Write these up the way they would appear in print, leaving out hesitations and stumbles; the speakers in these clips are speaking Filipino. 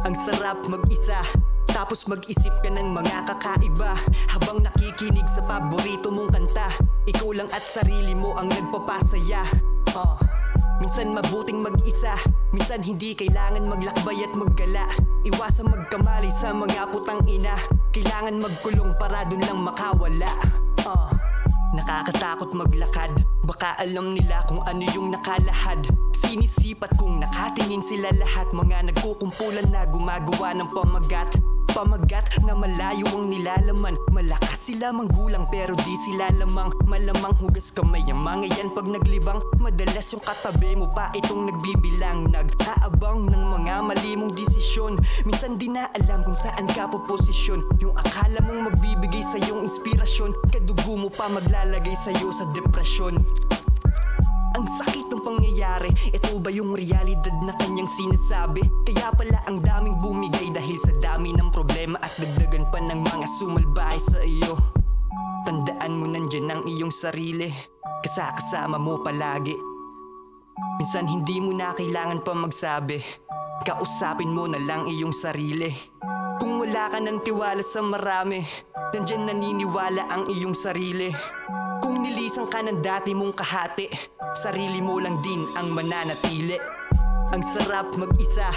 Ang sarap mag-isa, tapos mag-isip ka ng mga kakaiba. Habang nakikinig sa paborito mong kanta, ikaw lang at sarili mo ang nagpapasaya. Minsan mabuting mag-isa, minsan hindi kailangan maglakbay at maggala. Iwasang magkamali sa mga putang ina, kailangan magkulong para dun lang makawala. Nakakatakot maglakad, baka alam nila kung ano yung nakalahad. Sinisipat kung nakatingin sila lahat, mga nagkukumpulan na gumagawa ng pamagat. Pamagat na malayo ang nilalaman. Malakas sila manggulang pero di sila lamang. Malamang hugas kamay ang mga yan pag naglibang. Madalas yung katabi mo pa itong nagbibilang, nag-aabang ng mga mali mong desisyon. Minsan di na alam kung saan ka poposisyon. Yung akala mong magbibigay sa iyong inspirasyon, kadugo mo pa maglalagay sa iyo sa depresyon. Ang sakit ng pangyayari, ito ba yung realidad na kanyang sinasabi? Kaya pala ang daming bumigay dahil sa dami ng problema at dagdagan pa ng mga sumalbahay sa iyo. Tandaan mo nandyan ang iyong sarili, kasama mo palagi. Minsan hindi mo na kailangan pa magsabi, kausapin mo na lang iyong sarili. Kung wala ka ng tiwala sa marami, nandyan naniniwala ang iyong sarili. Kung nilisan ka ng dati mong kahati, sarili mo lang din ang mananatili. Ang sarap mag-isa,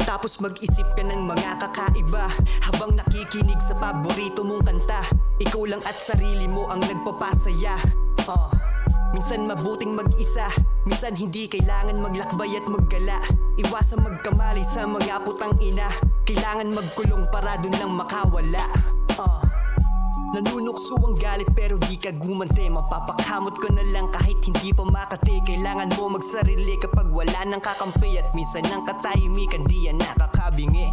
tapos mag-isip ka ng mga kakaiba. Habang nakikinig sa paborito mong kanta, ikaw lang at sarili mo ang nagpapasaya. Minsan mabuting mag-isa, minsan hindi kailangan maglakbay at maggala. Iwasang magkamali sa mga putang ina, kailangan magkulong para dun lang makawala. Nanunukso ang galit pero di ka gumante, mapapakamot ka na lang kahit hindi pa makati. Kailangan mo magsarili kapag wala nang kakampi, at minsan ang katahimikan di yan nakakabingi.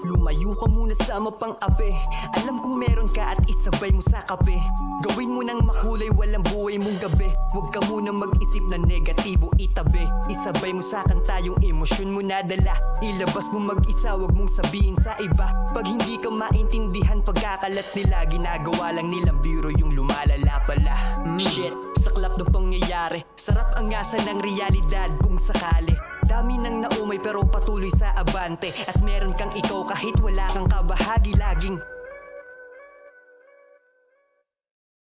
Lumayo ka muna sa mapang-api, alam kong meron ka at isabay mo sa kape. Gawin mo nang makulay walang buhay mong gabi, huwag ka muna mag-isip na negatibo itabi. Isabay mo sa kanta yung emosyon mo nadala, ilabas mo mag-isa, huwag mong sabihin sa iba. Pag hindi ka maintindihan pagkakalat nila, ginagawa lang nilang biro yung lumalala pala. Shit, saklap ng pangyayari, sarap ang asa ng realidad kung sakali. Dami nang naumay pero patuloy sa abante, at meron kang ikaw kahit wala kang kabahagi laging